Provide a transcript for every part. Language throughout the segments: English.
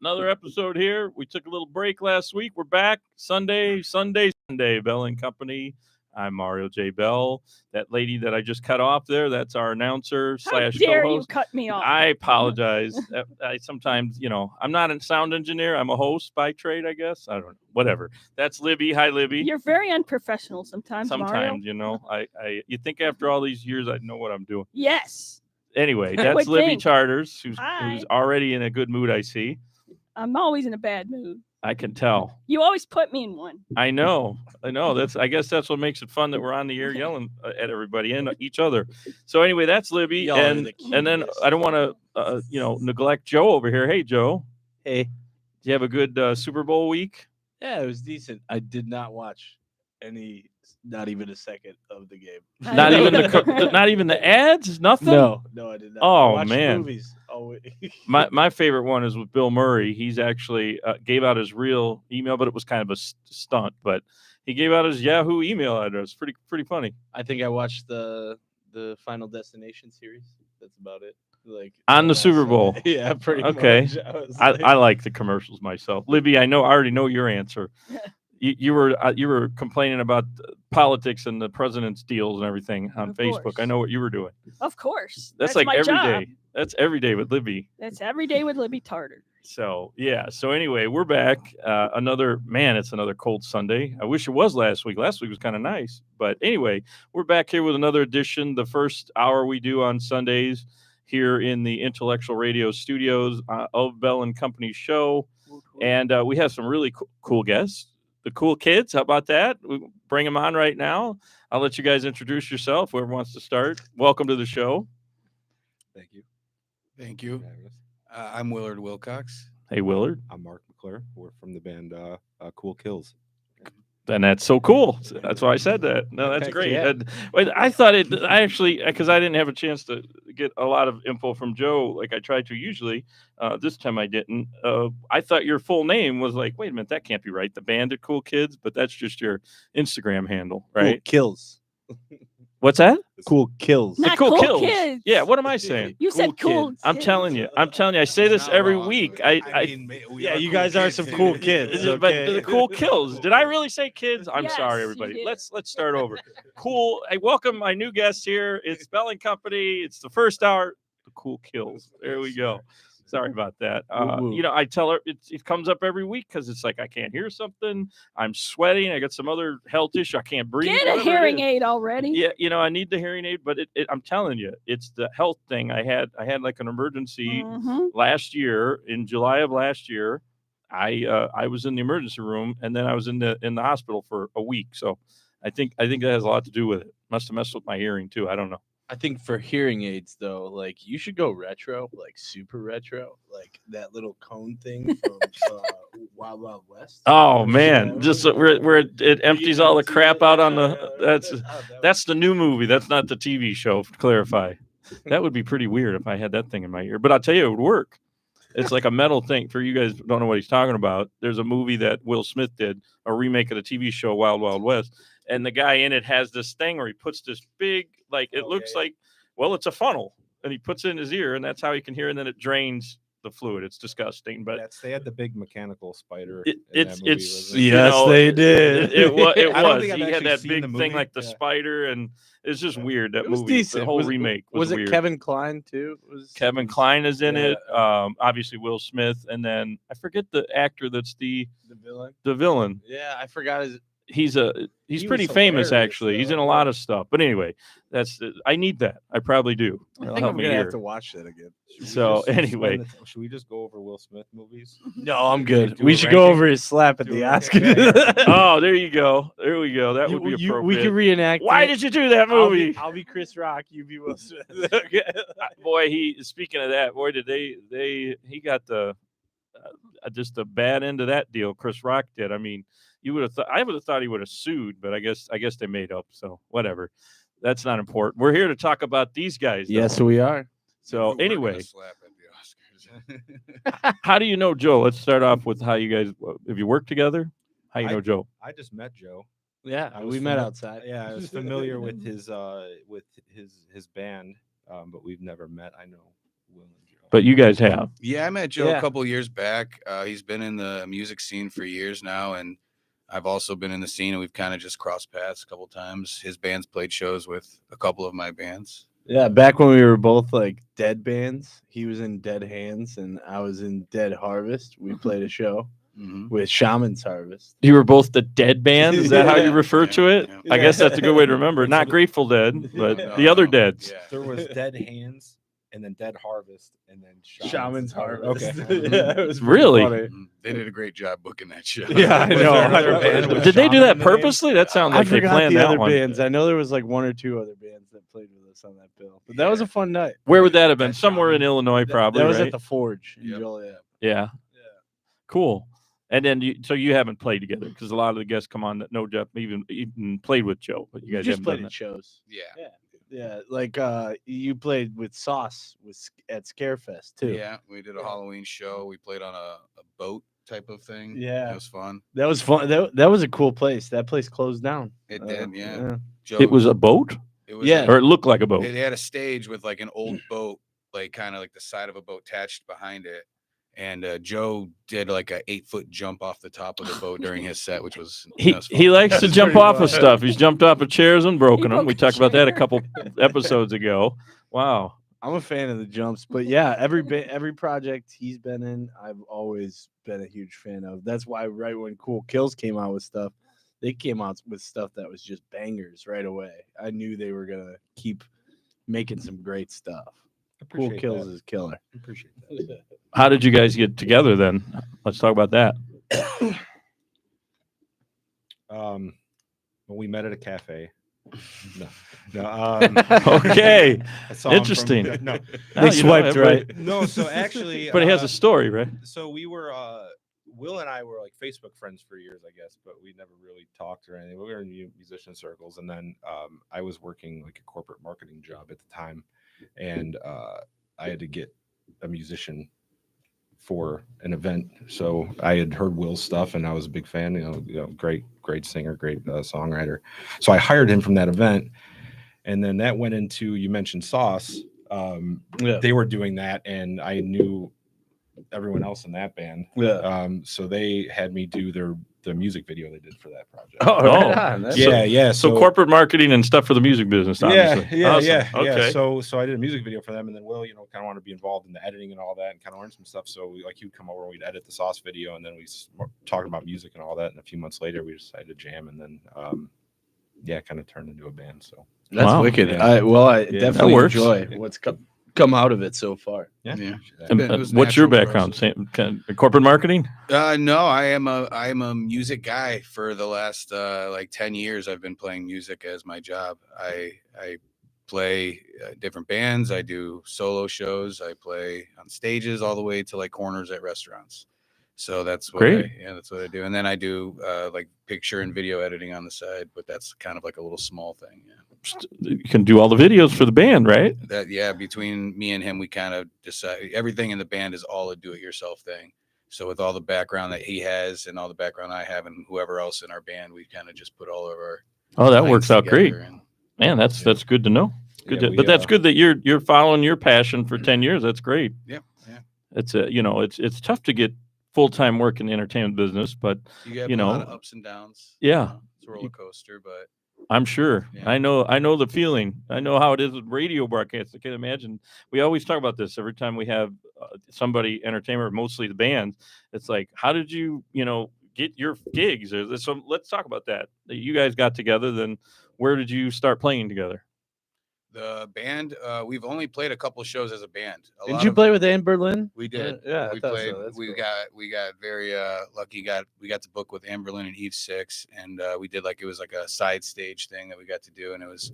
Another episode here. We took a little break last week. We're back Sunday, Bell and Company. I'm Mario J. Bell. That lady that I just cut off there, that's our announcer / How dare co-host. you cut me off? I apologize. I sometimes, I'm not a sound engineer. I'm a host by trade, I guess. I don't know. Whatever. That's Libby. Hi, Libby. You're very unprofessional sometimes, Mario. You think after all these years I'd know what I'm doing. Yes. Anyway, I that's would Libby think. Charters, who's Hi. already in a good mood, I see. I'm always in a bad mood. I can tell. You always put me in one. I know. I guess that's what makes it fun that we're on the air yelling at everybody and each other. So anyway, that's Libby, and then I don't want to neglect Joe over here. Hey, Joe. Hey. Do you have a good Super Bowl week? Yeah, it was decent. I did not watch not even a second of the game. Not even the ads. Nothing. No, I did not. Oh, Watch man. Movies. Oh, my favorite one is with Bill Murray. He's actually gave out his real email, but it was kind of a stunt. But he gave out his Yahoo email address. Pretty funny. I think I watched the Final Destination series. That's about it. Like on the Super Bowl. Yeah, pretty okay. much. I like the commercials myself. Libby, I already know your answer. You were complaining about politics and the president's deals and everything on Facebook. Course. I know what you were doing. Of course. That's like my every job. day. That's every day with Libby. That's every day with Libby Tartar. So yeah. So anyway, we're back. It's another cold Sunday. I wish it was last week. Last week was kind of nice. But anyway, we're back here with another edition. The first hour we do on Sundays here in the Intellectual Radio studios of Bell and Company show. And we have some really cool guests. The cool kids. How about that? We bring them on right now. I'll let you guys introduce yourself. Whoever wants to start. Welcome to the show. Thank you. I'm Willard Wilcox. Hey, Willard. I'm Mark McClure. We're from the band Cool Kills. And that's so cool. That's why I said that. No, that's great. Yeah. I thought because I didn't have a chance to get a lot of info from Joe like I try to usually. This time I didn't. I thought your full name was like, wait a minute, that can't be right. The band at Cool Kids, but that's just your Instagram handle, right? Cool Kills. What's that? Cool Kills. Not Cool Cool Kills. Kids. Yeah, what am I saying? You said cool. Kids. I'm telling you. I say this every week. You guys are some cool kids. But the Cool Kills. Did I really say kids? I'm Yes, sorry, you everybody. did. Let's start over. Cool. I welcome my new guest here. It's Bell and Company. It's the first hour. The Cool Kills. There we go. Sorry about that. I tell her it comes up every week because it's like I can't hear something. I'm sweating. I got some other health issue. I can't breathe. Get a hearing aid already. Yeah, I need the hearing aid, but I'm telling you, it's the health thing. I had like an emergency last year in July of last year. I was in the emergency room and then I was in the hospital for a week. So I think that has a lot to do with it. Must have messed with my hearing too. I don't know. I think for hearing aids, though, like you should go retro, like super retro, like that little cone thing from Wild Wild West. Oh man, just where it empties all the crap out on the. That's the new movie. That's not the TV show. To clarify, that would be pretty weird if I had that thing in my ear. But I'll tell you, it would work. It's like a metal thing. For you guys who don't know what he's talking about, there's a movie that Will Smith did, a remake of the TV show Wild Wild West. And the guy in it has this thing where he puts this big, looks like, well, it's a funnel. And he puts it in his ear, and that's how he can hear. And then it drains the fluid. It's disgusting. But they had the big mechanical spider. Yes, they did. It was. He had that big thing like the spider, and it's just weird. That movie, decent. The whole remake was it weird. Kevin Kline too? Kevin Kline is in it. Obviously Will Smith, and then I forget the actor that's the villain. The villain. Yeah, I forgot his. He's pretty famous actually. He's in a lot of stuff. But anyway, I need that. I probably do. I think I'm gonna have to watch that again. Anyway, should we just go over Will Smith movies? No, I'm good. We should go over his slap at the Oscars. Oh, there you go. There we go. That would be appropriate. We can reenact. Why did you do that movie? I'll be Chris Rock. You be Will Smith. Boy, speaking of that, boy, did he got the just the bad end of that deal. Chris Rock did. I mean. I would have thought he would have sued, but I guess they made up. So whatever. That's not important. We're here to talk about these guys. Though. Yes, we are. So anyway, how do you know Joe? Let's start off with how you guys have you worked together? How you know Joe? I just met Joe. Yeah, we met outside. Yeah, I was familiar with his band, but we've never met. I know Will and Joe. but you guys have. Yeah, I met Joe Yeah. a couple years back. He's been in the music scene for years now, and I've also been in the scene, and we've kind of just crossed paths a couple times. His band's played shows with a couple of my bands. Yeah, back when we were both like dead bands, he was in Dead Hands and I was in Dead Harvest. We played a show Mhm. with Shaman's Harvest. You were both the Dead Band. Is that how you Yeah. refer to it? Yeah. I guess that's a good way to remember. Not Grateful Dead, but No, the other no. Deads. Yeah. There was Dead Hands, and then Dead Harvest, and then Shaman's Harvest. Okay. Yeah, it was pretty Really? funny. Mhm. They did a great job booking that show. Yeah, I Was know. there another band with Did they do Shaman that in the name? purposely? That sounds I like they forgot planned the that other one. bands. I know there was like one or two other bands that played with us on that bill, but that was a fun night. Where would that have been? Somewhere in Illinois, probably. That was right? at the Forge in Yep. Joliet. Yeah. Cool. And then so you haven't played together because a lot of the guests come on that know Jeff even played with Joe, but you guys just haven't played done at that. shows. Yeah. Yeah, like you played with Sauce at Scarefest too. Yeah. We did a Halloween show. We played on a boat type of thing. Yeah. It was fun. That was fun. That was a cool place. That place closed down. It did, yeah. Joe, It was a boat, it was Yeah. or it looked like a boat. They had a stage with like an old boat, like kind of like the side of a boat attached behind it. And Joe did like a 8-foot jump off the top of the boat during his set, which was He that was he fun. likes to That's jump pretty off of fun. stuff. He's jumped off of chairs and broken He them. broke We a talked about that a chair. couple episodes ago. Wow. I'm a fan of the jumps, but yeah, every project he's been in, I've always been a huge fan of. That's why right when Cool Kills came out with stuff, they came out with stuff that was just bangers right away. I knew they were gonna keep making some great stuff. Cool Appreciate Kills that. is killer. Appreciate that. How did you guys get together then? Let's talk about that. Well, we met at a cafe. No. Okay. I saw him from- Interesting. no, Now They you know swiped everybody- right. no. So actually, But it has a story, right? So we were Will and I were like Facebook friends for years, I guess, but we never really talked or anything. We were in musician circles, and then I was working like a corporate marketing job at the time, and I had to get a musician for an event. So I had heard Will's stuff, and I was a big fan. You know, great singer, great songwriter. So I hired him from that event, and then that went into, you mentioned Sauce. Yeah. They were doing that, and I knew everyone else in that band. Yeah. So they had me do the music video they did for that project. Oh, right on. That's yeah. So corporate marketing and stuff for the music business, obviously. Yeah. Awesome. Okay. So I did a music video for them, and then Will, kind of wanted to be involved in the editing and all that, and kind of learn some stuff. So he would come over and we'd edit the Sauce video, and then we talked about music and all that. And a few months later, we decided to jam, and then kind of turned into a band. So That's Wow. wicked. Yeah. I that definitely works. enjoy what's come out of it so far. Yeah. And, It was what's your natural background? process. Same kind of corporate marketing? No, I am a music guy for the last like 10 years. I've been playing music as my job. I play different bands. I do solo shows. I play on stages all the way to like corners at restaurants. So that's what Great. that's what I do. And then I do like picture and video editing on the side, but that's kind of like a little small thing. Yeah. You can do all the videos for the band, right? Between me and him, we kind of decide everything in the band is all a do-it-yourself thing. So with all the background that he has and all the background I have and whoever else in our band, we kind of just put all of our Oh, that things works out great. together and- Man, that's good to know. Good Yeah, to, we, but that's good that you're following your passion for 10 years. That's great. Yeah. It's it's tough to get full-time work in the entertainment business, but You got You a lot know, of ups and downs. yeah. It's a roller coaster, but I'm sure. Yeah. I know the feeling. I know how it is with radio broadcasts. I can imagine. We always talk about this every time we have somebody entertainment, mostly the bands. It's like, how did you get your gigs? So let's talk about that. You guys got together. Then where did you start playing together? the band, we've only played a couple shows as a band. Did you play with Anne Berlin? We did. Yeah, I We thought played. so. That's We cool. got very lucky. We got to book with Amberlin and Eve Six, and we did it was like a side stage thing that we got to do, and it was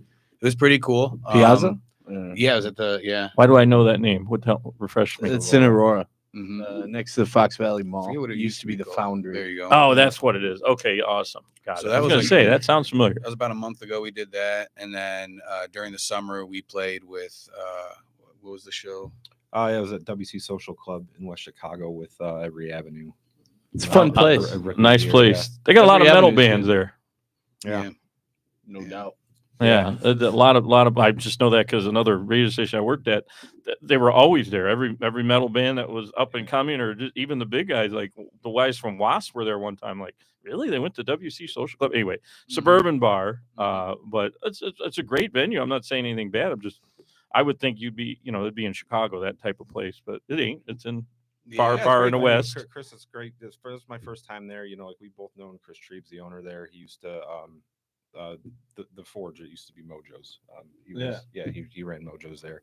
pretty cool. Piazza? Yeah, it was at the Why do I know that name? What help refresh me? It's in Aurora, mhm. next to the Fox Valley Mall. forget what It used to be the called. Foundry. There you go. Oh, that's what it is. Okay, awesome. Got So it. that I was was gonna like- say that sounds familiar. That was about a month ago. We did that, and then during the summer we played with what was the show? I was at WC Social Club in West Chicago with Every Avenue. It's a fun place. a record Nice year, place. They got a lot of Every metal Avenue's bands good. there. Yeah. No doubt. Yeah, a lot of. I just know that because another radio station I worked at, they were always there. Every metal band that was up and coming, or just even the big guys, like the guys from Wasp were there one time. Like, really, they went to WC Social Club. Anyway, suburban bar, but it's a great venue. I'm not saying anything bad. I would think you'd be, it'd be in Chicago, that type of place, but it ain't. It's in far it's in great the venue. west. Chris is great. This was my first time there. Like we both known Chris Treves, the owner there. He used to the Forge. It used to be Mojo's. He ran Mojo's there,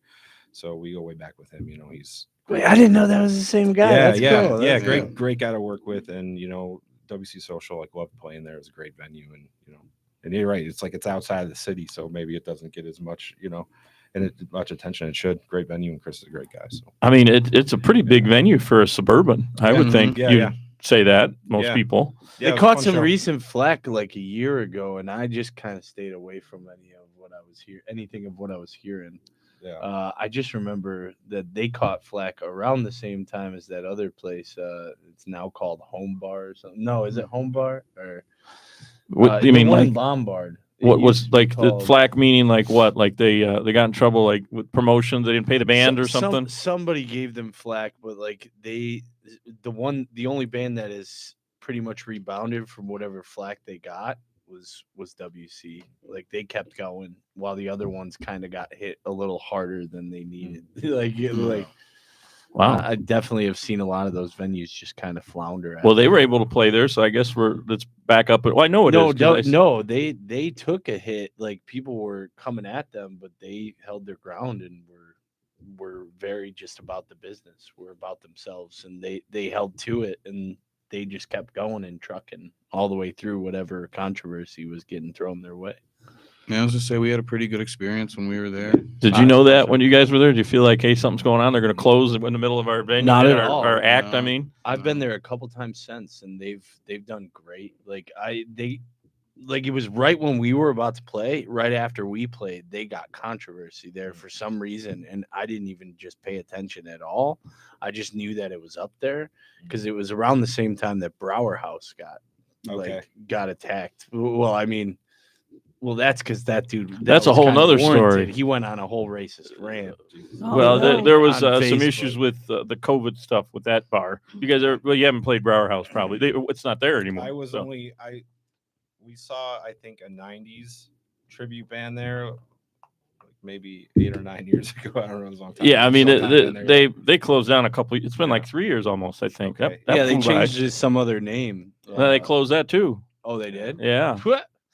so we go way back with him. He's Wait, I didn't know that was the same guy. That's cool. That's great guy to work with, and WC Social, like, loved playing there. It was a great venue, and and you're right. It's like it's outside of the city, so maybe it doesn't get as much and much attention. It should. Great venue, and Chris is a great guy. So I mean, it's a pretty big venue for a suburban. I would think you'd say that most people. They caught some recent flack like a year ago, and I just kind of stayed away from anything of what I was hearing. Yeah. I just remember that they caught flack around the same time as that other place. It's now called Home Bar or something. No, is it Home Bar or? What do you mean, like Lombard? What was like the flack meaning? Like what? Like they got in trouble like with promotions. They didn't pay the band or something. Somebody gave them flack, but like the only band that is pretty much rebounded from whatever flack they got was WC. Like they kept going while the other ones kind of got hit a little harder than they needed. Wow. I definitely have seen a lot of those venues just kind of flounder. Well, they were able to play there, so I guess let's back up. Well, I know they took a hit. Like people were coming at them, but they held their ground and were very just about the business. Were about themselves, and they held to it, and they just kept going and trucking all the way through whatever controversy was getting thrown their way. Yeah, I was just say we had a pretty good experience when we were there. Did you know that when you guys were there? Do you feel like, hey, something's going on? They're going to close in the middle of our venue, Not at all. Our act. No. I mean, I've been there a couple times since, and they've done great. It was right when we were about to play, right after we played, they got controversy there for some reason, and I didn't even just pay attention at all. I just knew that it was up there because it was around the same time that Brower House got attacked. Well, I mean. Well, that's because that dude. That's a whole nother story. He went on a whole racist rant. There was On some Facebook. issues with the COVID stuff with that bar. You guys you haven't played Brower House probably. It's not there anymore. We saw, I think, a 90s tribute band there, like maybe 8 or 9 years ago. I don't know. It was a long time. Yeah, I mean, they they closed down a couple. It's been like 3 years almost, I think. Okay. That They flew by. changed it to some other name. They closed that too. Oh, they did. Yeah.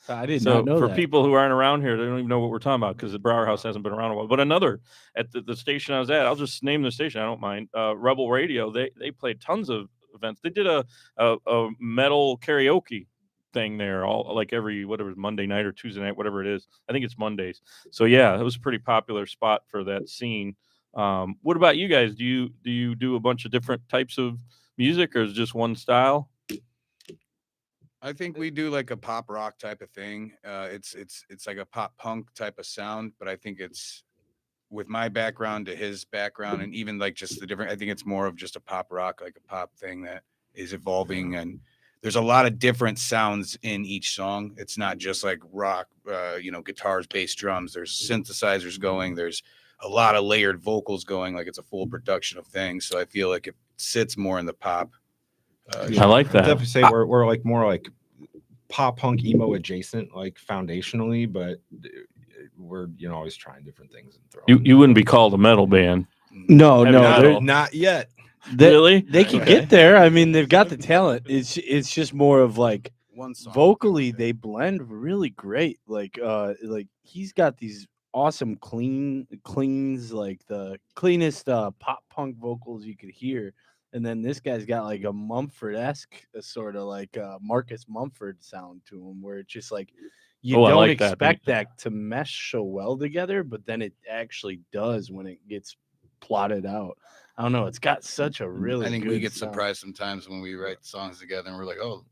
I did So not know for that. people who aren't around here, they don't even know what we're talking about because the Brower House hasn't been around a while. But another at the station I was at, I'll just name the station. I don't mind. Rebel Radio. They played tons of events. They did a metal karaoke thing there, all like every Monday night or Tuesday night, whatever it is. I think it's Mondays. So yeah, it was a pretty popular spot for that scene. What about you guys? Do you do a bunch of different types of music, or is it just one style? I think we do like a pop rock type of thing. It's like a pop punk type of sound, but I think it's with my background to his background, and even like just the different. I think it's more of just a pop rock, like a pop thing that is evolving, and there's a lot of different sounds in each song. It's not just like rock, guitars, bass, drums. There's synthesizers going. There's a lot of layered vocals going. Like it's a full production of things. So I feel like it sits more in the pop. I like that. I'd definitely say we're like more like pop punk emo adjacent, like foundationally, but we're always trying different things and throwing. You wouldn't be called a metal band. No, not yet. Really? They can get there. I mean, they've got the talent. It's just more of like One song. vocally they blend really great. Like he's got these awesome cleans, like the cleanest pop punk vocals you could hear. And then this guy's got like a Mumford-esque sort of like Marcus Mumford sound to him, where it's just like you don't like that. expect that to mesh so well together, but then it actually does when it gets plotted out. I don't know. It's got such a really. I think good we get sound. surprised sometimes when we write songs together and we're like, oh,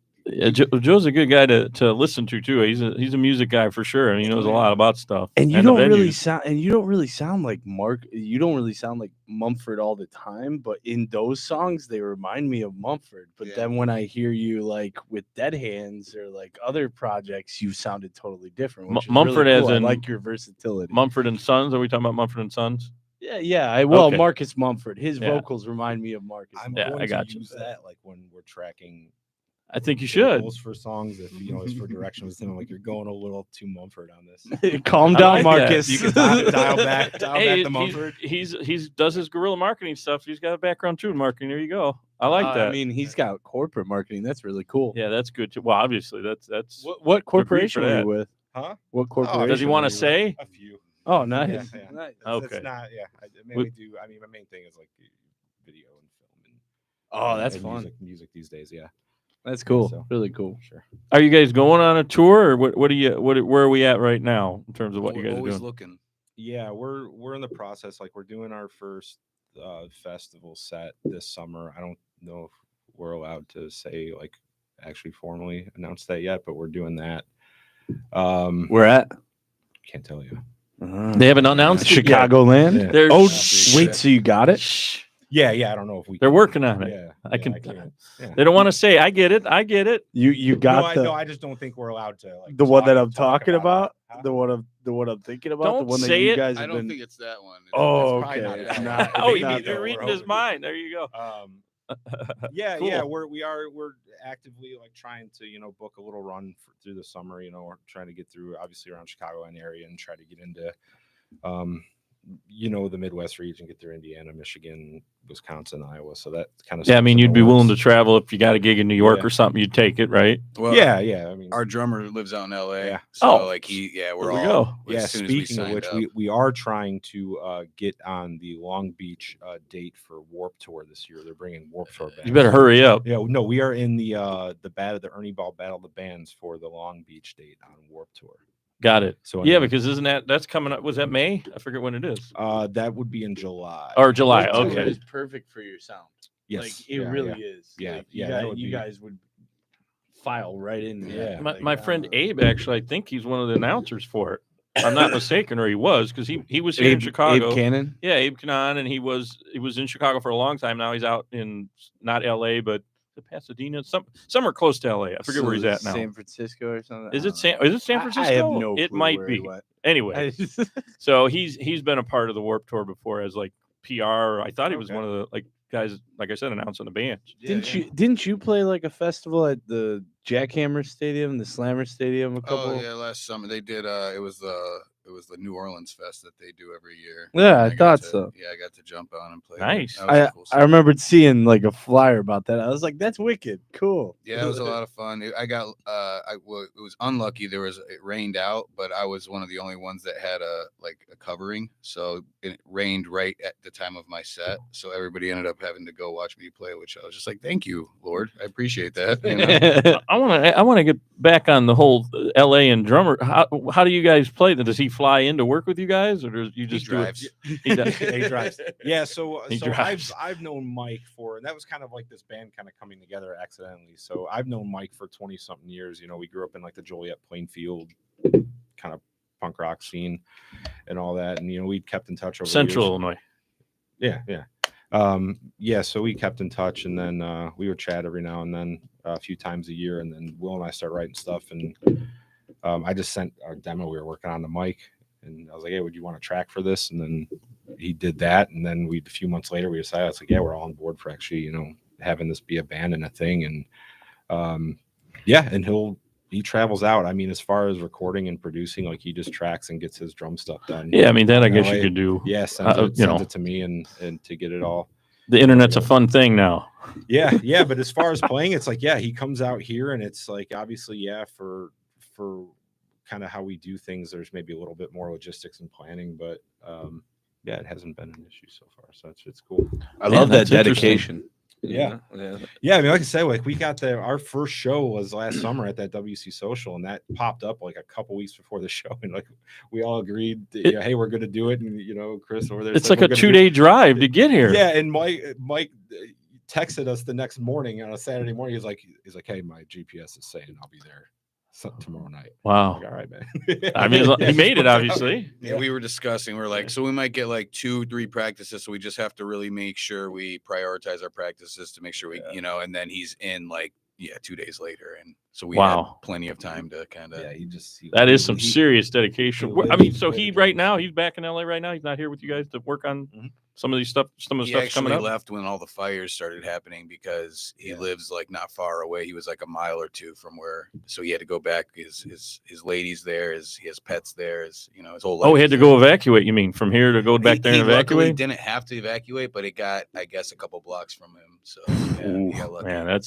Joe's a good guy to listen to too. He's a music guy for sure. I mean, he knows a lot about stuff. And you the don't really venues. sound, and you don't really sound like Mark. You don't really sound like Mumford all the time, but in those songs, they remind me of Mumford. But Yeah. then when I hear you like with Dead Hands or like other projects, you sounded totally different. Which is Mumford really as cool. I in like your versatility. Mumford and Sons. Are we talking about Mumford and Sons? Yeah. Okay. Marcus Mumford. His Yeah. vocals remind me of Marcus. I'm Yeah, going I got to you. use that like when we're tracking. I think you should. vocals for songs. If it's for direction with him, like you're going a little too Mumford on this. Calm I down, like that. Marcus. You can dial back Hey, the Mumford. he's does his guerrilla marketing stuff. He's got a background too in marketing. There you go. I like that. I mean, he's got corporate marketing. That's really cool. Yeah, that's good too. Well, obviously that's. What corporation are that. you with? Huh? What corporation? Does he want to are you with? say? A few. Oh, nice. Yeah. Nice. It's Okay. not. Yeah. I mainly do. I mean, my main thing is like video and film and. Oh, that's and fun. Music these days. Yeah. That's cool. So- Really cool. Sure. Are you guys going on a tour, or what are you? Where are we at right now in terms of what you We're guys are always doing? looking. Yeah, we're in the process. Like we're doing our first festival set this summer. I don't know if we're allowed to say like actually formally announce that yet, but we're doing that. We're at Can't tell you. They haven't announced it yet. Chicagoland. Yeah. They're Oh, shh, wait. So you got it? shh. Yeah, I don't know if we. They're can- working on it. Yeah, I can. can't. Yeah. They don't want to say. I get it. I get it. You got no, I just don't think we're allowed to. Like, the one that talk I'm talking about. it. Huh? The one I'm thinking about. Don't the one that say you it. guys I have don't been. think it's that one. Oh, It's probably okay. not It's that not. one. Oh, it's not you're that reading one. his mind. There you go. Yeah, Cool. we're actively like trying to book a little run through the summer. We're trying to get through obviously around Chicagoland area and try to get into the Midwest region, get through Indiana, Michigan, Wisconsin, Iowa. So that kind of Yeah, I mean, you'd be willing to travel if you got a gig in New York Yeah. or something. You'd take it, right? Well, Yeah. I mean, Our drummer lives out in LA. Yeah. So Oh. like we're There we all. go. as yeah. soon as we Speaking of signed which, up. we are trying to get on the Long Beach date for Warp Tour this year. They're bringing Warp Tour back. You better hurry up. Yeah, no, we are in the Ernie Ball Battle of the Bands for the Long Beach date on Warp Tour. Got it. So Yeah, anyway, because that's coming up? Was that May? I forget when it is. that would be in July. Or July. Warped Tour Okay. is perfect for your sound. Yes, Like it yeah, really yeah. is. Yeah, Like, yeah, You, that guys, would you be- guys would file right in. there. Yeah. Like, My friend Abe, actually, I think he's one of the announcers for it. If I'm not mistaken, or he was, because he was here in Chicago. Abe Cannon. Yeah, Abe Kanan, and he was in Chicago for a long time. Now he's out in not LA, but Pasadena, somewhere close to LA. I forget where he's at now. San Francisco or something. Is I it don't know. San? Is it San Francisco? I have no It clue might where he be. went. Anyway, so he's been a part of the Warped Tour before as like PR. I thought he was Okay. one of the guys, like I said, announcing the band. Didn't you play like a festival at the Jackhammer Stadium, the Slammer Stadium a couple? Oh yeah, last summer they did. It was the New Orleans Fest that they do every year. Yeah, And I got thought to- so. Yeah, I got to jump on and play. Nice. That was a cool I set. remembered seeing like a flyer about that. I was like, "That's wicked, cool." Yeah, it was a lot of fun. I got it was unlucky. It rained out, but I was one of the only ones that had a covering. So it rained right at the time of my set. So everybody ended up having to go watch me play, which I was just like, "Thank you, Lord. I appreciate that." You know? I want to get back on the whole LA and drummer. How do you guys play? Does he fly in to work with you guys, or does you just do drives. it? He does. He drives. Yeah, so He so drives. I've known Mike and that was kind of like this band kind of coming together accidentally. So I've known Mike for 20 something years. We grew up in like the Joliet Plainfield kind of punk rock scene and all that, and we kept in touch over the Central years. Illinois. Yeah. So we kept in touch, and then we would chat every now and then, a few times a year, and then Will and I start writing stuff, and I just sent our demo we were working on to Mike, and I was like, "Hey, would you want a track for this?" And then he did that, and then a few months later we decided, it's like, "Yeah, we're all on board for actually, having this be a band and a thing." And and he travels out. I mean, as far as recording and producing, like he just tracks and gets his drum stuff done. Yeah, I mean that I You guess know, you could do. Yeah, sends it to me and to get it all. The internet's a fun thing now. Yeah. But as far as playing, it's like, he comes out here, and it's like, obviously, for kind of how we do things, there's maybe a little bit more logistics and planning, but it hasn't been an issue so far. So it's cool. I Man, love that that's interesting. dedication. Yeah. Yeah. Yeah. I mean, like I said, like we got our first show was last summer at that WC Social, and that popped up like a couple weeks before the show. And like we all agreed, hey, we're going to do it. And, Chris over there. It's said, like a "We're gonna do 2-day drive to get here. Yeah, and Mike texted us the next morning on a Saturday morning. He's like, hey, my GPS is saying I'll be there tomorrow night. Wow. Like, all right, man. I mean, he made it, obviously. Yeah, we were discussing. We're like, so we might get like 2-3 practices. So we just have to really make sure we prioritize our practices to make sure we, and then he's in like, 2 days later. And so we had plenty of time to kind of. Yeah, that is some serious dedication. he I mean, lives so with he the right drums. now, he's back in LA right now. He's not here with you guys to work on some of these stuff. Some of the He stuff's coming actually up. left when all the fires started happening because he lives like not far away. He was like a mile or two from where, so he had to go back. His lady's there. He has pets there. His whole life. Oh, he had to go evacuate. You mean from here to go back there and luckily evacuate? didn't have to evacuate, but it got, I guess, a couple blocks from him. So Ooh, he got lucky. man,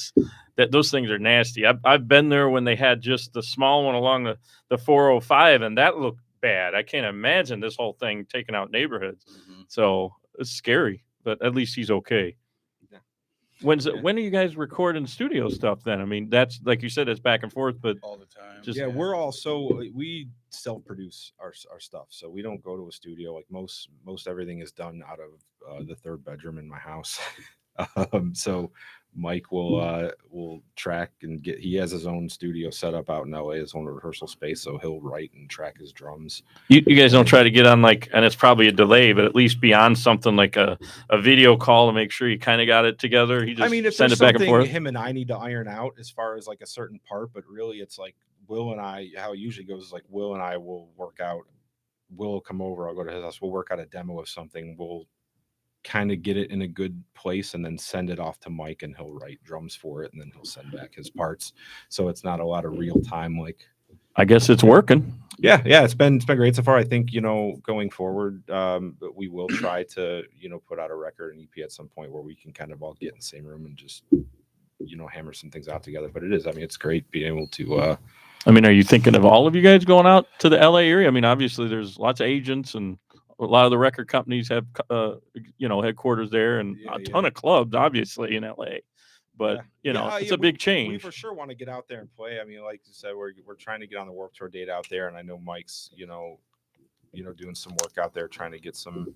those things are nasty. I've been there when they had just the small one along the 405, and that looked bad. I can't imagine this whole thing taking out neighborhoods. So it's scary, but at least he's okay. Yeah. When are you guys recording studio stuff then? I mean, that's like you said, it's back and forth, but all the time. We're also we self-produce our stuff, so we don't go to a studio. Like most everything is done out of the third bedroom in my house. So Mike will track and get. He has his own studio set up out in LA, his own rehearsal space, so he'll write and track his drums. You guys don't try to get on and it's probably a delay, but at least be on something like a video call to make sure you kind of got it together. He just if send there's it back and something forth. him and I need to iron out as far as like a certain part, but really it's like Will and I. How it usually goes is like Will and I will work out. Will will come over. I'll go to his house. We'll work out a demo of something. We'll kind of get it in a good place and then send it off to Mike, and he'll write drums for it, and then he'll send back his parts. So it's not a lot of real time. Like, I guess it's working. Yeah, it's been great so far. I think going forward, but we will try to put out a record and EP at some point where we can kind of all get in the same room and just hammer some things out together. But it's great being able to. I mean, are you thinking of all of you guys going out to the LA area? I mean, obviously there's lots of agents and a lot of the record companies have, headquarters there, and a ton of clubs, obviously, in LA. But it's a big change. We for sure want to get out there and play. I mean, like you said, we're trying to get on the Warped Tour date out there, and I know Mike's, doing some work out there, trying to get some,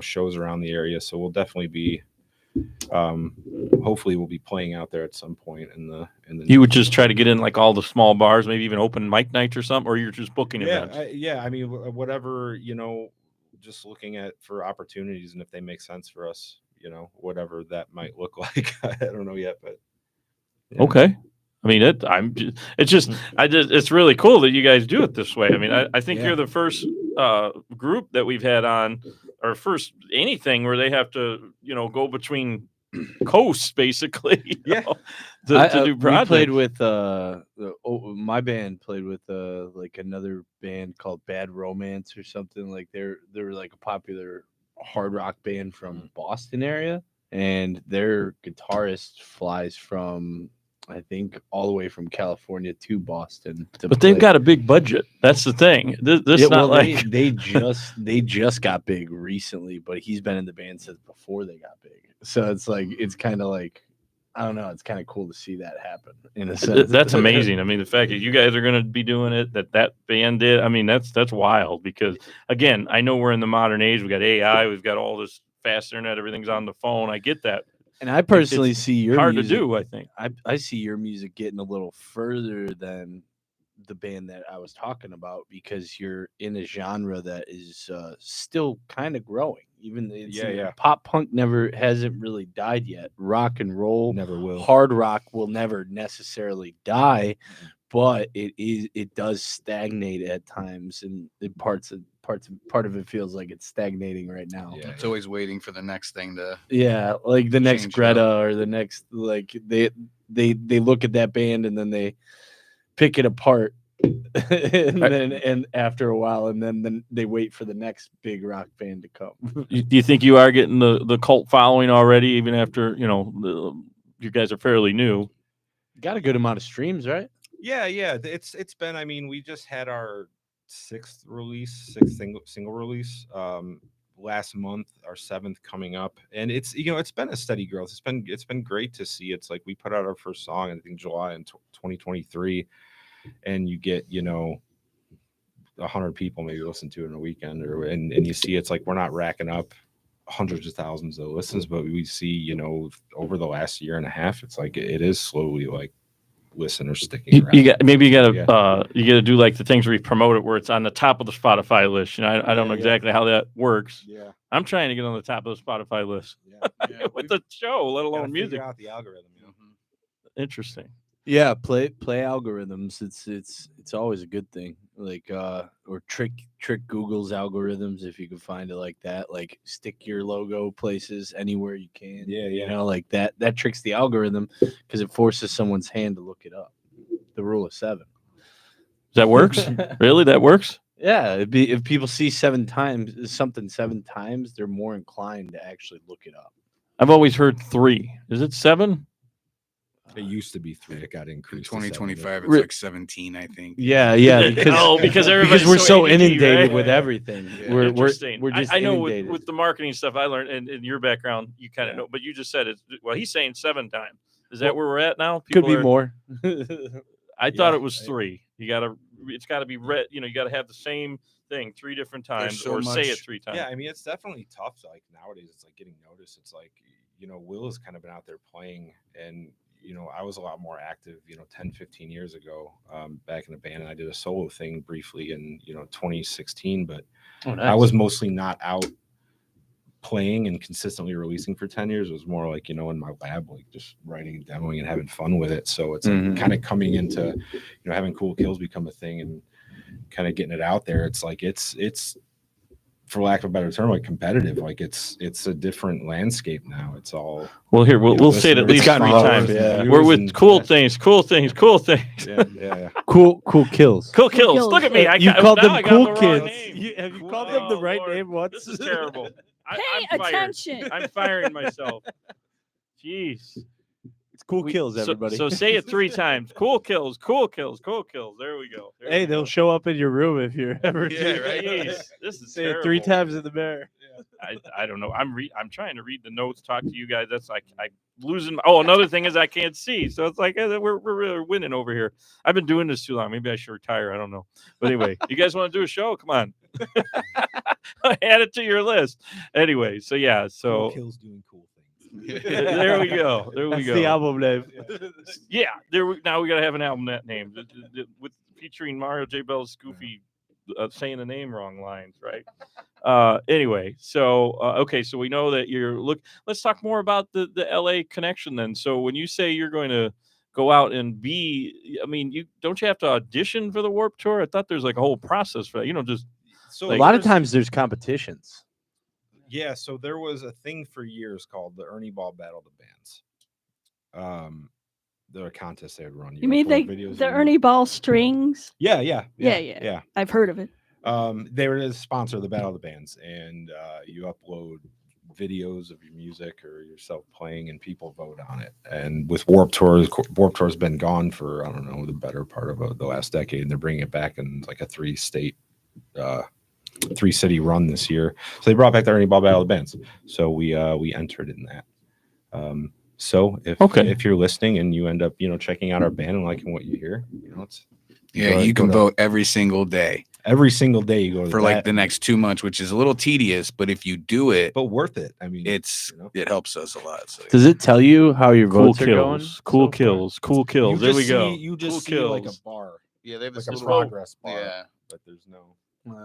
shows around the area. So we'll definitely be, hopefully, we'll be playing out there at some point in the. You would just try to get in like all the small bars, maybe even open mic nights or something, or you're just booking events. I mean, whatever just looking at for opportunities, and if they make sense for us, whatever that might look like. I don't know yet, but okay. I mean, it's really cool that you guys do it this way. I mean, I think you're the first group that we've had on, or first anything where they have to, go between coasts, basically. To do projects. We played with my band played with like another band called Bad Romance or something. Like they were like a popular hard rock band from Boston area, and their guitarist flies from, I think, all the way from California to Boston. But they've got a big budget. That's the thing. They just got big recently, but he's been in the band since before they got big. So it's kind of like, I don't know. It's kind of cool to see that happen in a sense. That's amazing. I mean, the fact that you guys are going to be doing it, that band did. I mean, that's wild, because again, I know we're in the modern age. We got AI. We've got all this fast internet. Everything's on the phone. I get that. And I personally see your hard music, to do. I think I see your music getting a little further than the band that I was talking about, because you're in a genre that is still kind of growing. Even pop punk hasn't really died yet. Rock and roll never will. Hard rock will never necessarily die, but it does stagnate at times, and part of it feels like it's stagnating right now. Yeah, it's always waiting for the next thing to. Yeah, like the next Greta up. or the next, like they look at that band and then they pick it apart, and after a while, and then they wait for the next big rock band to come. Do you think you are getting the cult following already, even after you guys are fairly new? Got a good amount of streams, right? Yeah. It's been. I mean, we just had our sixth single release last month, our 7th coming up, and it's been a steady growth. It's been great to see. It's like we put out our first song, I think July in 2023, and you get 100 people maybe listen to it in a weekend, and you see it's like we're not racking up hundreds of thousands of listens, but we see, you know, over the last year and a half, it's like it is slowly like listeners sticking around. You gotta do like the things where you promote it where it's on the top of the Spotify list. You know, I don't know exactly how that works. Yeah. I'm trying to get on the top of the Spotify list with the show, let alone music. Out the algorithm, you know? Interesting. Yeah, play algorithms. It's always a good thing. Like or trick Google's algorithms if you can find it like that. Like stick your logo places anywhere you can. Yeah. You know, like that tricks the algorithm because it forces someone's hand to look it up. The rule of 7. That works? Really? That works? Yeah, it'd be if people see 7 times, they're more inclined to actually look it up. I've always heard 3. Is it 7? It used to be 3. It got increased. In to 2025, 7. it's like 17, I think. Yeah, because everybody's we're so ADD, inundated right? with everything. Yeah. We're Interesting. just I know inundated. with the marketing stuff I learned and in your background, you kind of know, but you just said it. Well, he's saying 7 times. Is that where we're at now? Could be People are- more. I thought it was 3. It's got to be read. You know, you got to have the same thing 3 different times, so or say it much- 3 times. Yeah, I mean, it's definitely tough. Like nowadays, it's like getting noticed. It's like, you know, Will has kind of been out there playing, and you know, I was a lot more active, you know, 10, 15 years ago, back in a band, and I did a solo thing briefly in, you know, 2016, but I was mostly not out playing and consistently releasing for 10 years. It was more like, you know, in my lab, like just writing, demoing, and having fun with it. So it's like kind of coming into, you know, having Cool Kills become a thing and kind of getting it out there. It's like, it's for lack of a better term, like competitive. Like it's a different landscape now. It's all Well, here we'll say it at least 3 times. Yeah. We're with cool things. Yeah. Cool kills. Cool kills. Look at me. You called them cool the kids. wrong name. Have you called them the right name once? This is terrible. Pay I'm fired. attention. I'm firing myself. Jeez. It's cool kills, everybody. So say it 3 times. Cool kills. Cool kills. Cool kills. There we go. There Hey, we they'll go. show up in your room if you're ever. Yeah, right. Jeez, this is Say terrible. it 3 times in the mirror. I don't know. I'm trying to read the notes, talk to you guys. That's like I losing. Oh, another thing is I can't see. So it's like we're really winning over here. I've been doing this too long. Maybe I should retire. I don't know. But anyway, you guys want to do a show? Come on. Add it to your list. Anyway, so yeah. So Cool Kills doing cool things. there we go. There we That's go. the album name. Yeah. Now we got to have an album that name with featuring Mario J. Bell's goofy saying the name wrong lines, right? Anyway, so okay, so we know that let's talk more about the LA connection then. So when you say you're going to go out and I mean, you have to audition for the Warped Tour? I thought there's like a whole process for that. You know, just So Like, A lot of there's- times there's competitions. Yeah, so there was a thing for years called the Ernie Ball Battle of the Bands. There are contests they would run. You mean the Ernie Ball strings? Yeah. I've heard of it. They were the sponsor of the Battle of the Bands, and you upload videos of your music or yourself playing, and people vote on it. And with Warped Tour's been gone for, I don't know, the better part of the last decade, and they're bringing it back in like a 3-city run this year. So they brought back the Ernie Ball Battle of the Bands. So we entered in that. So if you're listening and you end up, you know, checking out our band and liking what you hear, you know, You can vote every single day every single day. You go to for like the next 2 months, which is a little tedious, but if you do it, but worth it. I mean, it helps us a lot. So Does it tell you how your cool votes are going? kills. Cool kills. Cool kills. There we go. You just Cool see like kills. a bar, yeah, they have like this a little, progress bar, yeah. but there's no.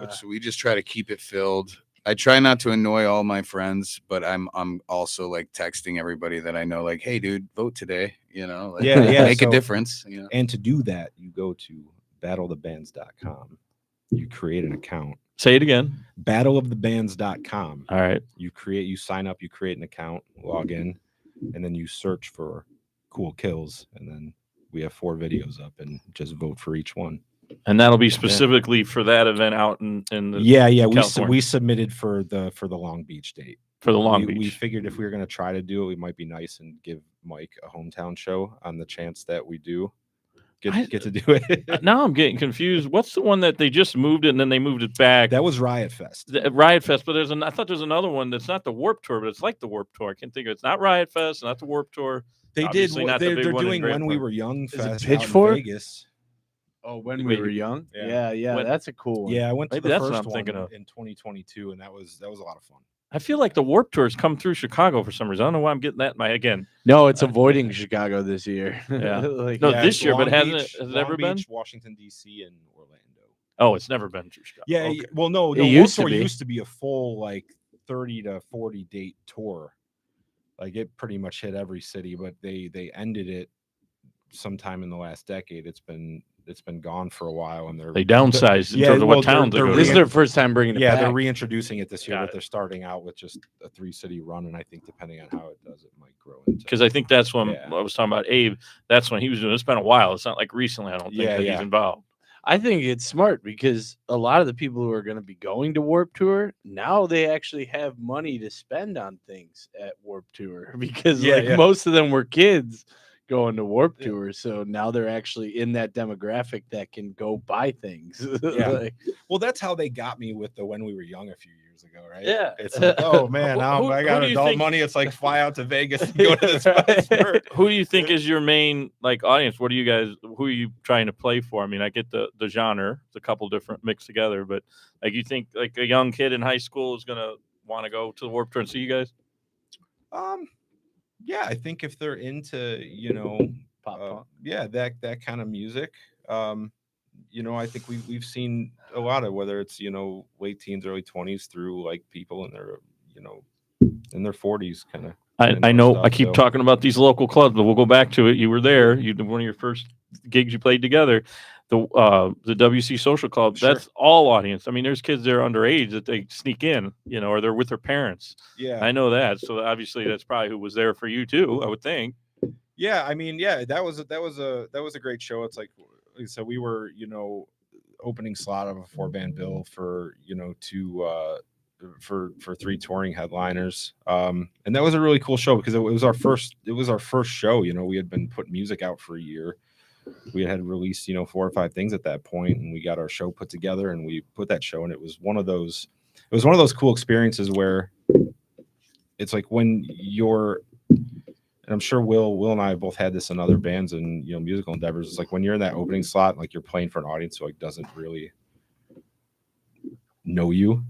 Which we just try to keep it filled. I try not to annoy all my friends, but I'm also like texting everybody that I know, like, hey, dude, vote today. You know, like, Yeah, make a so- difference. You know, And to do that, you go to battleofthebands.com. You create an account. Say it again. Battleofthebands.com. All right. You sign up, you create an account, log in, and then you search for Cool Kills, and then we have 4 videos up, and just vote for each one. And that'll be specifically for that event out in the Yeah. California. We submitted for the Long Beach date. for the Long We Beach. figured if we were going to try to do it, we might be nice and give Mike a hometown show on the chance that we do get to do it. Now I'm getting confused. What's the one that they just moved it and then they moved it back? That was Riot Fest. Riot Fest, but I thought there's another one that's not the Warped Tour, but it's like the Warped Tour. I can't think of it. It's not Riot Fest, not the Warped Tour. They Obviously not the They're big one in doing Grand When We Park. Were Young it Fest out in Pitchfork? Vegas. Oh, when Wait, we were young? yeah. Yeah, When- that's a cool one. Yeah, I went to Maybe the that's what first I'm one thinking of. in 2022, and that was a lot of fun. I feel like the Warped Tour's come through Chicago for some reason. I don't know why I'm getting that in my again. No, it's avoiding Chicago this year. Yeah. Like, No, Yeah, this year, but Long hasn't Beach- it? Has it Long ever Beach, been? Washington D.C. and Orlando. Oh, it's never been through Chicago. Yeah, Okay. well, no, It Warped used to Tour be. used to be a full like 30 to 40 date tour. Like it pretty much hit every city, but they ended it sometime in the last decade. It's been gone for a while, and They downsized in Yeah, terms of well, what towns they they're go this is to. their first time bringing it yeah, back. they're reintroducing it this year, Got but it. they're starting out with just a 3-city run, and I think depending on how it does, it might grow into. Because I think that's when Yeah. I was talking about Abe. That's when he was doing. It's been a while. It's not like recently. I don't think Yeah, that he's yeah. involved. I think it's smart because a lot of the people who are going to be going to Warped Tour now they actually have money to spend on things at Warped Tour because Yeah, like yeah. most of them were kids going to Warped Yeah. Tour, so now they're actually in that demographic that can go buy things. Yeah. Like, Well, that's how they got me with the When We Were Young a few years ago, right? Yeah. It's like, oh man, now Who- I who got do you adult think- money. It's like fly out to Vegas and go to this concert. Who do you think is your main like audience? What do you guys? Who are you trying to play for? I mean, I get the genre. It's a couple different mixed together, but like you think like a young kid in high school is gonna want to go to the Warped Tour and see you guys? Yeah, I think if they're into, pop punk. yeah, that kind of music, I think we've seen a lot of, whether it's late teens, early 20s through like people in their in their 40s kind of. I know I keep talking about these local clubs, but we'll go back to it. You were there. You did one of your first gigs you played together. The WC Social Club. Sure. That's all audience. I mean, there's kids there underage that they sneak in, or they're with their parents. Yeah. I know that. So obviously that's probably who was there for you too, I would think. Yeah, I mean, yeah, that was a great show. It's like so we were, opening slot of a 4-band bill for, for 3 touring headliners. And that was a really cool show because it was our first show. We had been putting music out for a year. We had released, 4 or 5 things at that point, and we got our show put together and we put that show, and it was one of those cool experiences where it's like when you're, and I'm sure Will and I have both had this in other bands and musical endeavors. It's like when you're in that opening slot, like you're playing for an audience who like doesn't really know you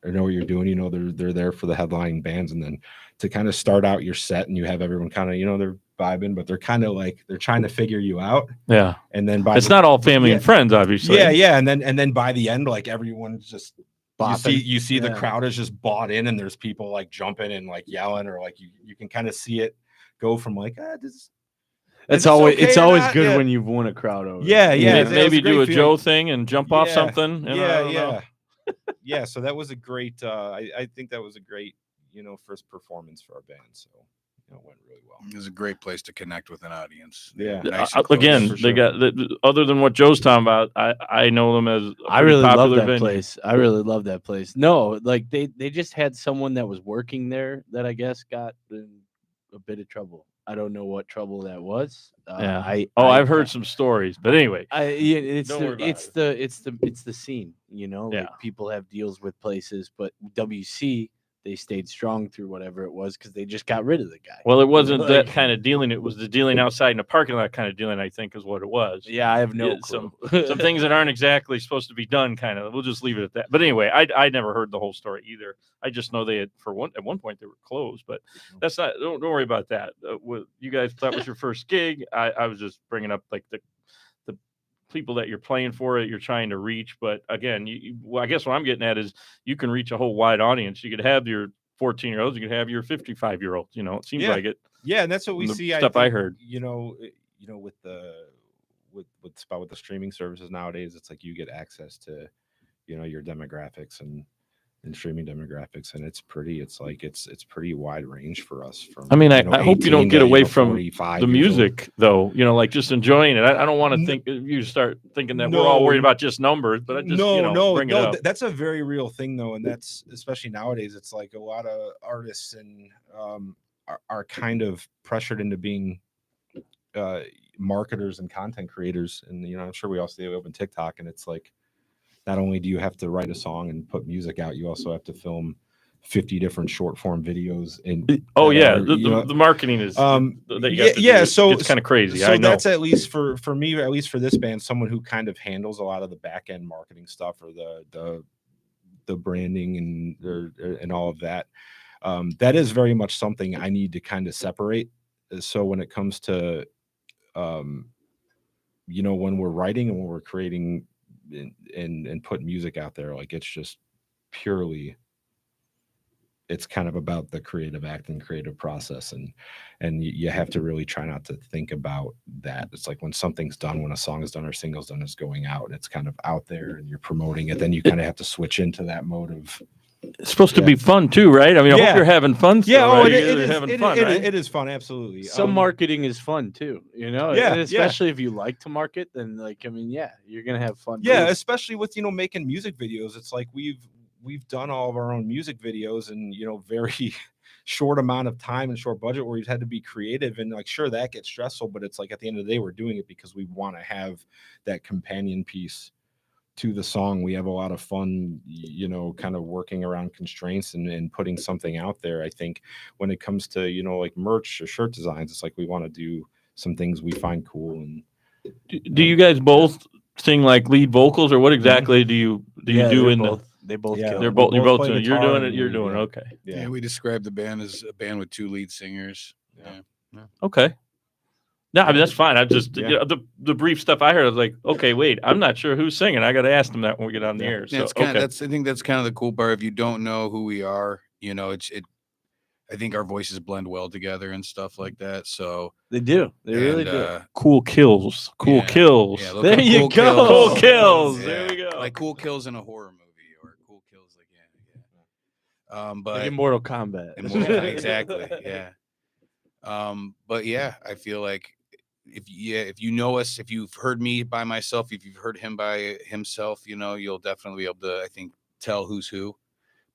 or know what you're doing. They're there for the headlining bands, and then to kind of start out your set and you have everyone kind of they're vibing, but they're kind of like they're trying to figure you out. Yeah, and then it's not all family and friends, obviously. Yeah, and then by the end, like everyone's just. Bopping. You see the Yeah. crowd is just bought in, and there's people like jumping and like yelling, or like you can kind of see it go from like It's always okay it's or always not? good Yeah. when you've won a crowd over. Yeah, Maybe, yeah. It was maybe a great do a feeling. Joe thing and jump off Yeah. something. I don't know. Yeah. So that was a great. I think that was a great, first performance for our band. So it went really well. It was a great place to connect with an audience. Yeah. Nice and close. Again, for they sure. got other than what Joe's talking about. I know them as a I pretty really love popular that venue. place. I really love that place. No, like they just had someone that was working there that I guess got in a bit of trouble. I don't know what trouble that was. Yeah. I've I've heard some stories, but anyway. It's Don't worry about it's the scene, Yeah. Like people have deals with places, but WC they stayed strong through whatever it was because they just got rid of the guy. Well, it wasn't that Like- kind of dealing. It was the dealing outside in the parking lot kind of dealing, I think, is what it was. Yeah, I have no Yeah, clue. some things that aren't exactly supposed to be done, kind of. We'll just leave it at that. But anyway, I never heard the whole story either. I just know they had at one point they were closed, but that's not. Don't worry about that. You guys, that was your first gig. I was just bringing up like the people that you're playing for, that you're trying to reach. But again, I guess what I'm getting at is you can reach a whole wide audience. You could have your 14-year-olds, you could have your 55-year-olds. It seems Yeah. like it. Yeah, and that's what we The see. stuff I think, heard. With the streaming services nowadays, it's like you get access to, your demographics and streaming demographics, and it's pretty wide range for us. From I mean, I hope you don't 18 get to, away from 45 the years old. music, though. Like just enjoying it. I don't want to think you start thinking that we're all No. worried about just numbers, but I just bring it up. That's a very real thing though, and that's especially nowadays. It's like a lot of artists and are kind of pressured into being marketers and content creators, and I'm sure we all see it open TikTok, and it's like not only do you have to write a song and put music out, you also have to film 50 different short form videos. And Oh yeah, are, the marketing is that you have to yeah, do. so it's kind of crazy. So I know. that's at least for me, or at least for this band, someone who kind of handles a lot of the back end marketing stuff or the the branding and all of that. That is very much something I need to kind of separate. So when it comes to, you know, when we're writing and when we're creating and putting music out there, like it's just purely, it's kind of about the creative act and creative process. And you have to really try not to think about that. It's like when something's done, when a song is done or single's done, it's going out and it's kind of out there and you're promoting it. Then you kind of have to switch into that mode of, It's supposed to be fun too, right? I mean, I hope you're having fun. Still, yeah, right? it You're is having fun, right? it is fun, absolutely. Some marketing is fun too, you know. Yeah, and especially if you like to market, then like I mean, yeah, you're gonna have fun. Yeah, too. especially with, you know, making music videos. It's like we've done all of our own music videos in, you know, very short amount of time and short budget where we've had to be creative, and like sure that gets stressful, but it's like at the end of the day we're doing it because we want to have that companion piece to the song. We have a lot of fun, you know, kind of working around constraints and putting something out there. I think when it comes to, you know, like merch or shirt designs, it's like we want to do some things we find cool. And do you guys both sing like lead vocals, or what exactly do you do in both, they both Yeah, kill. they're it. both you're both play doing, you're guitar doing it, and you're we- doing yeah. okay. Yeah, we describe the band as a band with 2 lead singers. Yeah. Okay. No, I mean that's fine. I just Yeah. you know, the brief stuff I heard, I was like, okay, wait, I'm not sure who's singing. I got to ask them that when we get on the air. Yeah, So it's kind okay. of, I think that's kind of the cool part. If you don't know who we are, you know, I think our voices blend well together and stuff like that. So They do. They really do. Cool kills. Cool yeah. kills. Yeah, look There up you Cool go. Kills. Cool kills. There we go. Like Cool Kills in a horror movie, or Cool Kills like but Like in Mortal Kombat. exactly, yeah. But yeah, I feel like if you know us, if you've heard me by myself, if you've heard him by himself, you know, you'll definitely be able to, I think, tell who's who.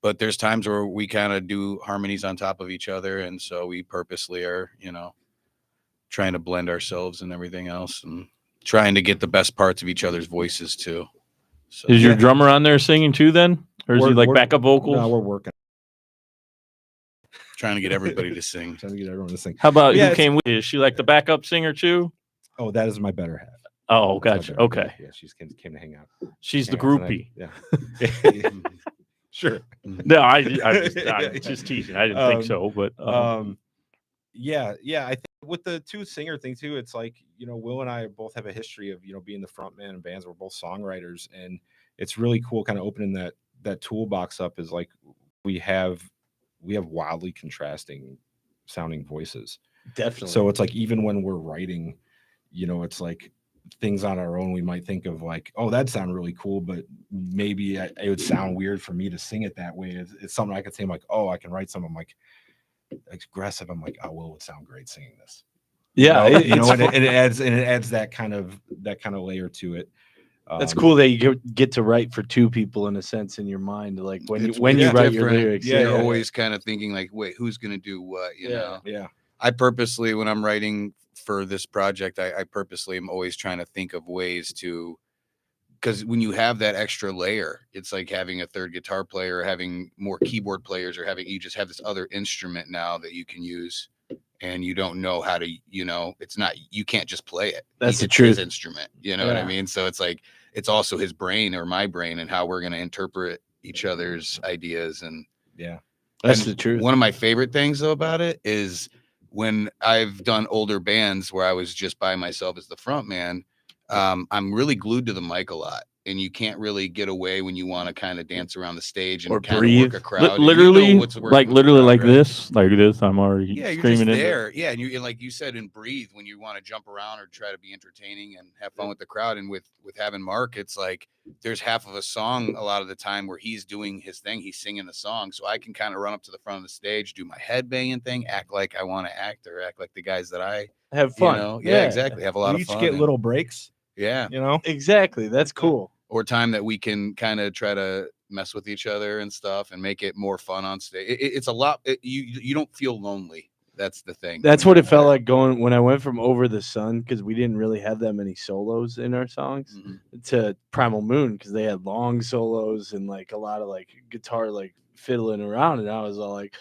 But there's times where we kind of do harmonies on top of each other, and so we purposely are, you know, trying to blend ourselves and everything else, and trying to get the best parts of each other's voices too. So Is your drummer on there singing too then? Or is he like backup vocals? No, we're working. trying to get everybody to sing. Trying to get everyone to sing. How about Yeah, who came with? Is she like the backup singer too? Oh, that is my better half. Oh, That's gotcha. my better Okay. half. Yeah, she's came to hang out. She's the Hang out tonight. groupie. Yeah. Sure. No, I'm just teasing. I didn't think so, but Yeah, I think with the 2 singer thing too, it's like, you know, Will and I both have a history of, you know, being the front man in bands. We're both songwriters, and it's really cool kind of opening that toolbox up. Is like we have wildly contrasting sounding voices. Definitely. So it's like even when we're writing, you know, it's like things on our own we might think of like, oh, that sound really cool, but maybe it would sound weird for me to sing it that way. It's something I could say, I'm like, oh, I can write something like aggressive. I'm like, oh, Will would sound great singing this. yeah, You know, and it adds that kind of layer to it. that's cool that you get to write for 2 people in a sense in your mind, like when you It's write your different. lyrics. You're yeah. always kind of thinking like, wait, who's gonna do what? You know. Yeah. I purposely, when I'm writing for this project, I purposely am always trying to think of ways to, because when you have that extra layer, it's like having a third guitar player, or having more keyboard players, or you just have this other instrument now that you can use, and you don't know how to, you know, you can't just play it. That's the It's truth. his instrument. You know what I Yeah. mean? So it's like, it's also his brain or my brain, and how we're going to interpret each other's ideas. And Yeah. That's and the truth. One of my favorite things though about it is when I've done older bands where I was just by myself as the front man, I'm really glued to the mic a lot, and you can't really get away when you want to kind of dance around the stage and Or kind breathe. of work a crowd. and you know literally, what's working like with the literally crowd, like right? this, like this. I'm already Yeah, you're screaming just in there. Yeah, and like you said, and breathe when you want to jump around or try to be entertaining and have fun with the crowd. And with having Mark, it's like there's half of a song a lot of the time where he's doing his thing, he's singing the song, so I can kind of run up to the front of the stage, do my head banging thing, act like I want to act, or act like the guys that I Have fun. You know? Yeah, exactly. Have a lot We of each fun. get and- little breaks, yeah, you know. Exactly. That's cool. or time that we can kind of try to mess with each other and stuff and make it more fun on stage. It's a lot. You don't feel lonely. That's the thing. That's what it felt like going when I went from Over the Sun, because we didn't really have that many solos in our songs, Mhm. to Primal Moon, because they had long solos and like a lot of like guitar like fiddling around, and I was all like,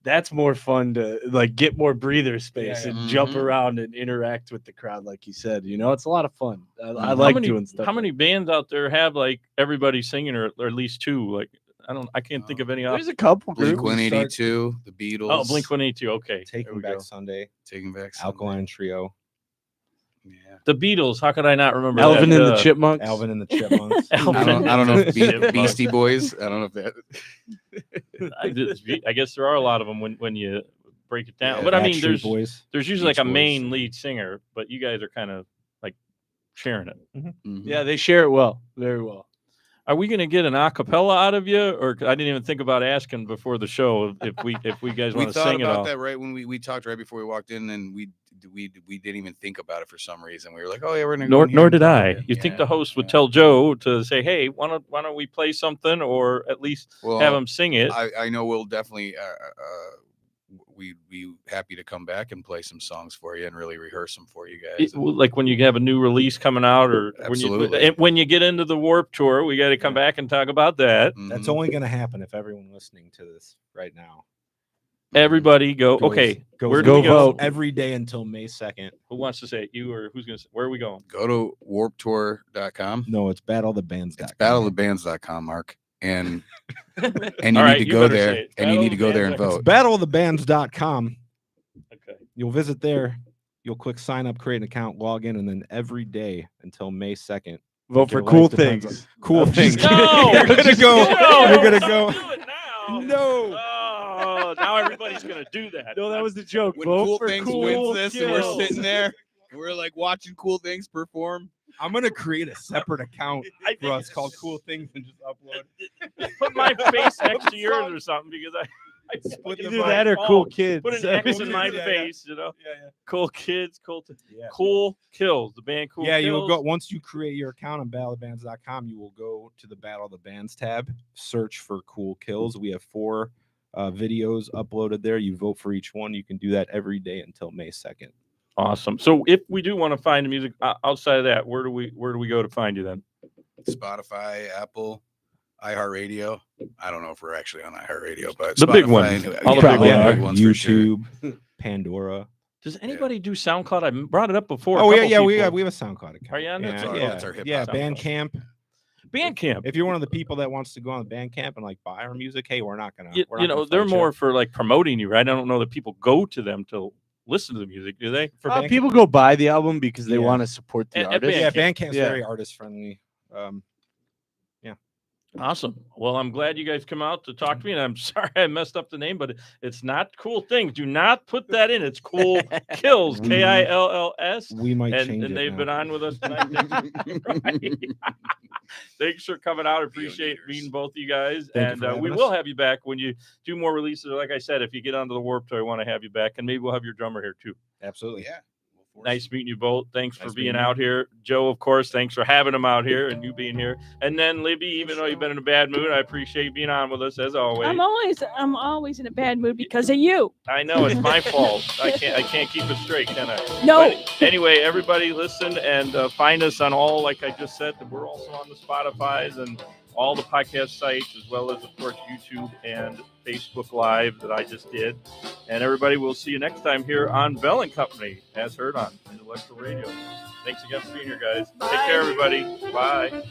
that's more fun to like get more breather space and jump Mhm. around and interact with the crowd, like you said. You know, it's a lot of fun. I How like many, doing stuff. How many bands out there have like everybody singing, or at least 2? Like, I can't think of any off. There's a couple. Blink groups. 182, the Beatles. Oh, Blink-182. Okay. There Taking we Back go. Sunday, Taking Back Sunday. Alkaline Trio, Yeah. The Beatles. How could I not remember Alvin that? and the Chipmunks. Alvin and the Chipmunks. Alvin I don't know if Chipmunks. Beastie Boys. I don't know if that. I guess there are a lot of them when you break it down. Yeah, but I mean, Backstreet Boys. there's usually like Beach a Boys. main lead singer, but you guys are kind of like sharing it. Mhm. Yeah, they share it well, very well. Are we going to get an a cappella out of you, or I didn't even think about asking before the show if we guys We want to thought sing it about all? that right when we talked right before we walked in, and we didn't even think about it for some reason. We were like, oh yeah, we're gonna. Nor go in here and did play I. it. You think Yeah, the host would yeah. tell Joe to say, "Hey, why don't we play something, or at least Well, have him sing it?" I know we'll definitely. We'd be happy to come back and play some songs for you and really rehearse them for you guys. Like when you have a new release coming out, or Absolutely. when you get into the Warp Tour, we got to come back and talk about that. That's Mhm. only going to happen if everyone listening to this right now Everybody go. goes- Okay, goes where and do we go? votes every day until May 2nd. Who wants to say it? You or who's going to say? Where are we going? Go to warptour.com. No, it's battlethebands. It's battleofthebands.com, Mark. And you All need right, to you go better there say it. and you need to go there and Battleofthebands.com. vote. Battleofthebands.com. Okay. You'll visit there. You'll click sign up, create an account, log in, and then every day until May 2nd. Vote Your for life cool depends things. Cool things. No, You're gonna go. No, You're gonna don't go. do it now. No. Oh, now everybody's gonna do that. No, that was the joke. When Vote Cool for Things cool wins this and we're kills. sitting there and we're like watching Cool Things perform. I'm gonna create a separate account I for us think- called Cool Things and just upload. Put my face next to yours or something because I Split the Either vote. that or cool kids. Put an X in my Yeah, yeah. face, you know. Yeah, Cool kids, yeah. cool kills. The band Cool. Yeah, you will go Kills. once you create your account on battleofthebands.com, you will go to the Battle of the Bands tab, search for Cool Kills. We have 4 videos uploaded there. You vote for each one. You can do that every day until May 2nd. Awesome. So if we do want to find the music outside of that, where do we go to find you then? Spotify, Apple, iHeartRadio. I don't know if we're actually on iHeartRadio, but The big Spotify ones. and- All the yeah, big the ones. big ones for sure. YouTube, Pandora. Does anybody do SoundCloud? I brought it up before. Oh a yeah, couple we people. have a SoundCloud account. Are you on yeah, that? That's our- yeah, that's our hip-hop yeah, SoundCloud. Bandcamp. Bandcamp. If you're one of the people that wants to go on Bandcamp and like buy our music, hey, we're not gonna. You, we're you not know, gonna they're fight you. more for like promoting you, right? I don't know that people go to them to listen to the music, do they? for Bandcamp. People go buy the album because they Yeah. want to support the At artist. Yeah, Bandcamp. Bandcamp's Yeah. very artist friendly. Awesome. Well, I'm glad you guys come out to talk to me, and I'm sorry I messed up the name, but it's not Cool Things. Do not put that in. It's Cool Kills, Kills. We might And change it. they've now. been on with us tonight. Right. Thanks for coming out. I appreciate Pioneers. meeting both of you guys. Thank you And for having we us. will have you back when you do more releases. Like I said, if you get onto the Warped Tour, I want to have you back. And maybe we'll have your drummer here too. Absolutely. Yeah. We'll force Nice it. meeting you both. Thanks for Nice being meeting you. out here. Joe, of course, thanks for having him out here and you being here. And then Libby, even though you've been in a bad mood, I appreciate you being on with us as always. I'm always in a bad mood because of you. I know it's my fault. I can't keep it straight, can I? No. But anyway, everybody listen and find us on all, like I just said, we're also on the Spotify's and all the podcast sites, as well as, of course, YouTube and Facebook Live that I just did. And everybody, we'll see you next time here on Bell and Company, as heard on Intellectual Radio. Thanks again for being here, guys. Take care, everybody. Bye.